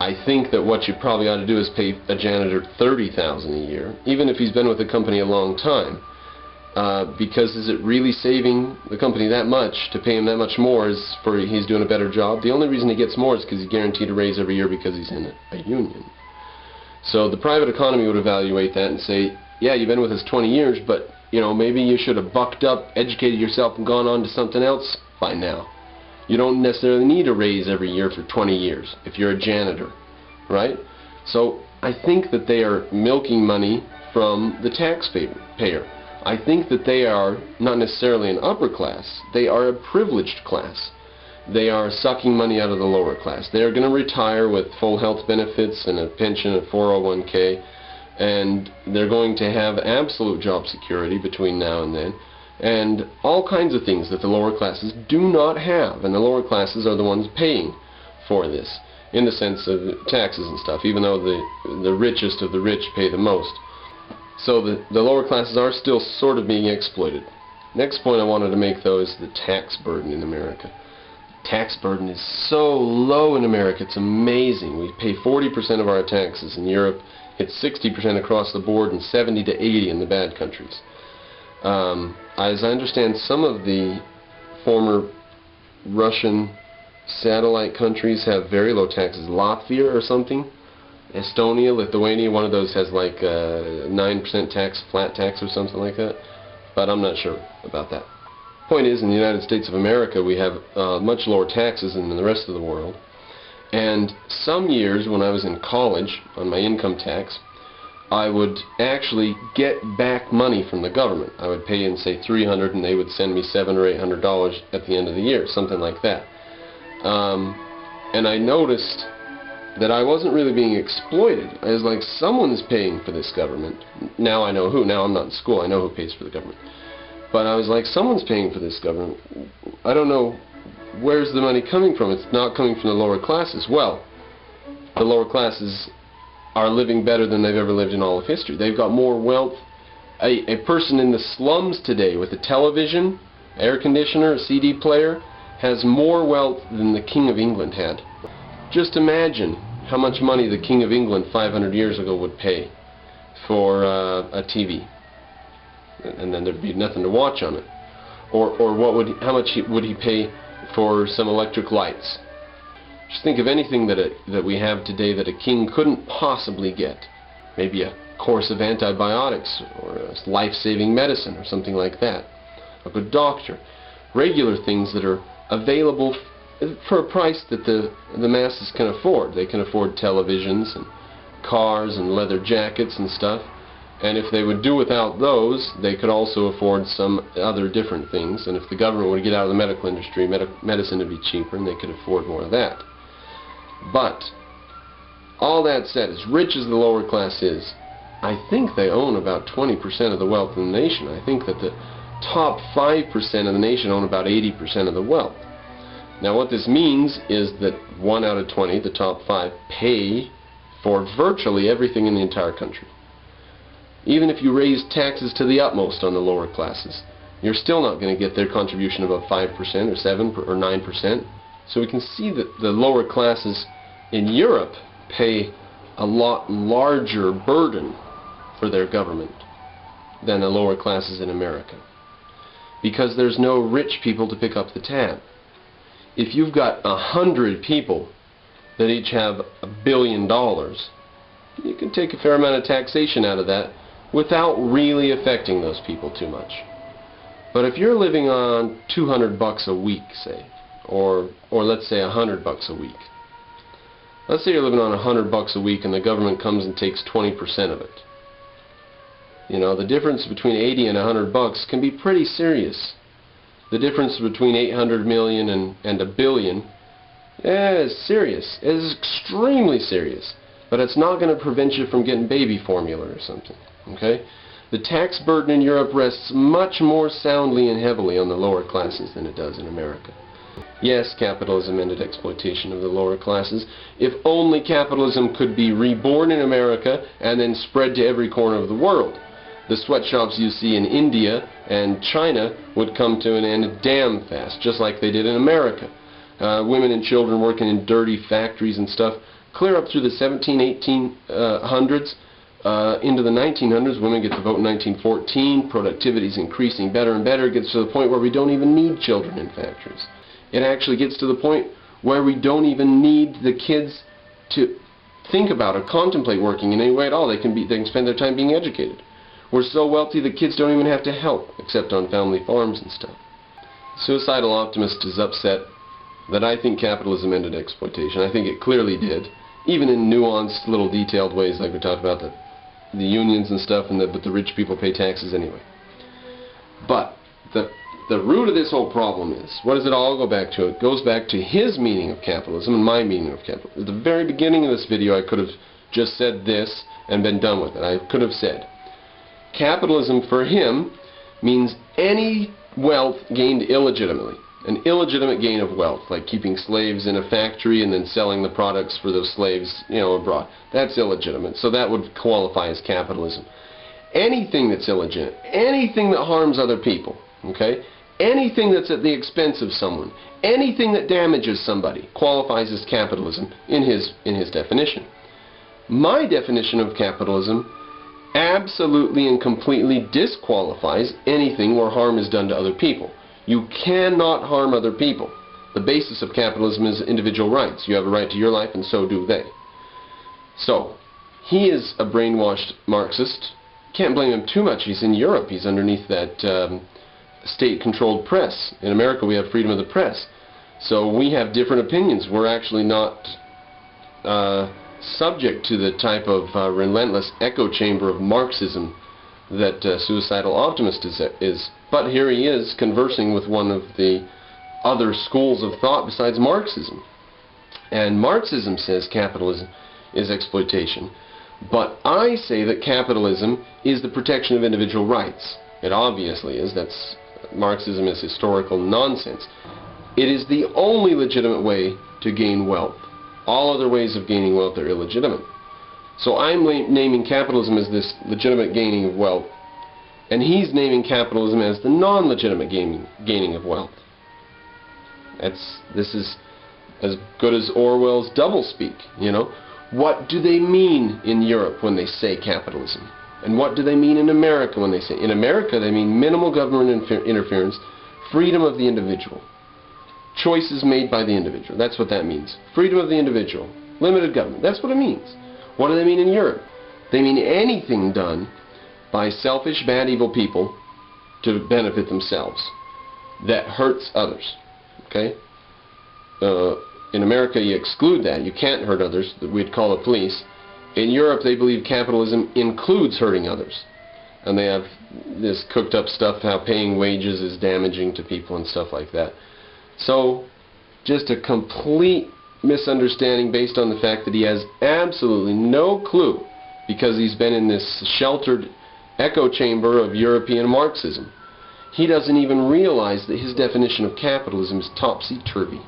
I think that what you probably ought to do is pay a janitor $30,000 a year, even if he's been with the company a long time. Because is it really saving the company that much to pay him that much more he's doing a better job? The only reason he gets more is because he's guaranteed a raise every year because he's in a union. So the private economy would evaluate that and say, yeah, you've been with us 20 years, but maybe you should have bucked up, educated yourself, and gone on to something else by now. You don't necessarily need a raise every year for 20 years if you're a janitor, right? So I think that they are milking money from the taxpayer. I think that they are not necessarily an upper class. They are a privileged class. They are sucking money out of the lower class. They are going to retire with full health benefits and a pension and 401k, and they're going to have absolute job security between now and then, and all kinds of things that the lower classes do not have, and the lower classes are the ones paying for this, in the sense of taxes and stuff, even though the richest of the rich pay the most. So the lower classes are still sort of being exploited. Next point I wanted to make, though, is the tax burden in America. Tax burden is so low in America, it's amazing. We pay 40% of our taxes. In Europe, it's 60% across the board and 70 to 80 in the bad countries. As I understand, some of the former Russian satellite countries have very low taxes. Latvia or something, Estonia, Lithuania, one of those has like 9% tax, flat tax or something like that, but I'm not sure about that. Point is, in the United States of America, we have much lower taxes than in the rest of the world, and some years when I was in college on my income tax, I would actually get back money from the government. I would pay in, say, $300, and they would send me $700 or $800 at the end of the year, something like that. And I noticed that I wasn't really being exploited. I was like, someone's paying for this government. Now I know who. Now I'm not in school. I know who pays for the government. But I was like, someone's paying for this government. I don't know where's the money coming from. It's not coming from the lower classes. Well, the lower classes are living better than they've ever lived in all of history. They've got more wealth. A person in the slums today with a television, air conditioner, a CD player, has more wealth than the King of England had. Just imagine how much money the King of England 500 years ago would pay for a TV. And then there'd be nothing to watch on it. Or how much would he pay for some electric lights? Just think of anything that we have today that a king couldn't possibly get. Maybe a course of antibiotics or a life-saving medicine or something like that. A good doctor. Regular things that are available for a price that the masses can afford. They can afford televisions and cars and leather jackets and stuff. And if they would do without those, they could also afford some other different things. And if the government would get out of the medical industry, medicine would be cheaper and they could afford more of that. But, all that said, as rich as the lower class is, I think they own about 20% of the wealth in the nation. I think that the top 5% of the nation own about 80% of the wealth. Now what this means is that 1 out of 20, the top 5, pay for virtually everything in the entire country. Even if you raise taxes to the utmost on the lower classes, you're still not going to get their contribution above 5% or 7% or 9%. So we can see that the lower classes in Europe pay a lot larger burden for their government than the lower classes in America, because there's no rich people to pick up the tab. If you've got 100 people that each have $1 billion, you can take a fair amount of taxation out of that without really affecting those people too much. But if you're living on $200 a week, say, or let's say $100 a week. Let's say you're living on $100 a week and the government comes and takes 20% of it. You know, the difference between 80 and $100 can be pretty serious. The difference between 800 million and $1 billion is serious. It is extremely serious. But it's not going to prevent you from getting baby formula or something. Okay? The tax burden in Europe rests much more soundly and heavily on the lower classes than it does in America. Yes, capitalism ended exploitation of the lower classes. If only capitalism could be reborn in America and then spread to every corner of the world. The sweatshops you see in India and China would come to an end damn fast, just like they did in America. Women and children working in dirty factories and stuff clear up through the 1800s, into the 1900s, women get to vote in 1914, productivity is increasing better and better, it gets to the point where we don't even need children in factories. It actually gets to the point where we don't even need the kids to think about or contemplate working in any way at all. They can spend their time being educated. We're so wealthy the kids don't even have to help, except on family farms and stuff. Suicidal Optimist is upset that I think capitalism ended exploitation. I think it clearly did, even in nuanced, little detailed ways, like we talked about the unions and stuff, and but the rich people pay taxes anyway. But the root of this whole problem is, what does it all go back to? It goes back to his meaning of capitalism and my meaning of capitalism. At the very beginning of this video, I could have just said this and been done with it. I could have said, capitalism for him means any wealth gained illegitimately. An illegitimate gain of wealth, like keeping slaves in a factory and then selling the products for those slaves, abroad. That's illegitimate. So that would qualify as capitalism. Anything that's illegitimate, anything that harms other people, okay? Anything that's at the expense of someone, anything that damages somebody qualifies as capitalism in his definition. My definition of capitalism absolutely and completely disqualifies anything where harm is done to other people. You cannot harm other people. The basis of capitalism is individual rights. You have a right to your life, and so do they. So, he is a brainwashed Marxist. Can't blame him too much. He's in Europe. He's underneath that state-controlled press. In America, we have freedom of the press. So we have different opinions. We're actually not subject to the type of relentless echo chamber of Marxism that Suicidal Optimist is. But here he is conversing with one of the other schools of thought besides Marxism. And Marxism says capitalism is exploitation. But I say that capitalism is the protection of individual rights. It obviously is. Marxism is historical nonsense. It is the only legitimate way to gain wealth. All other ways of gaining wealth are illegitimate. So I'm naming capitalism as this legitimate gaining of wealth, and he's naming capitalism as the non-legitimate gaining of wealth. This is as good as Orwell's doublespeak, What do they mean in Europe when they say capitalism? And what do they mean in America when they say? In America, they mean minimal government interference, freedom of the individual, choices made by the individual. That's what that means. Freedom of the individual, limited government. That's what it means. What do they mean in Europe? They mean anything done by selfish, bad, evil people to benefit themselves that hurts others. Okay? In America, you exclude that. You can't hurt others. We'd call the police. In Europe, they believe capitalism includes hurting others. And they have this cooked up stuff, how paying wages is damaging to people and stuff like that. So, just a complete misunderstanding based on the fact that he has absolutely no clue, because he's been in this sheltered echo chamber of European Marxism. He doesn't even realize that his definition of capitalism is topsy-turvy.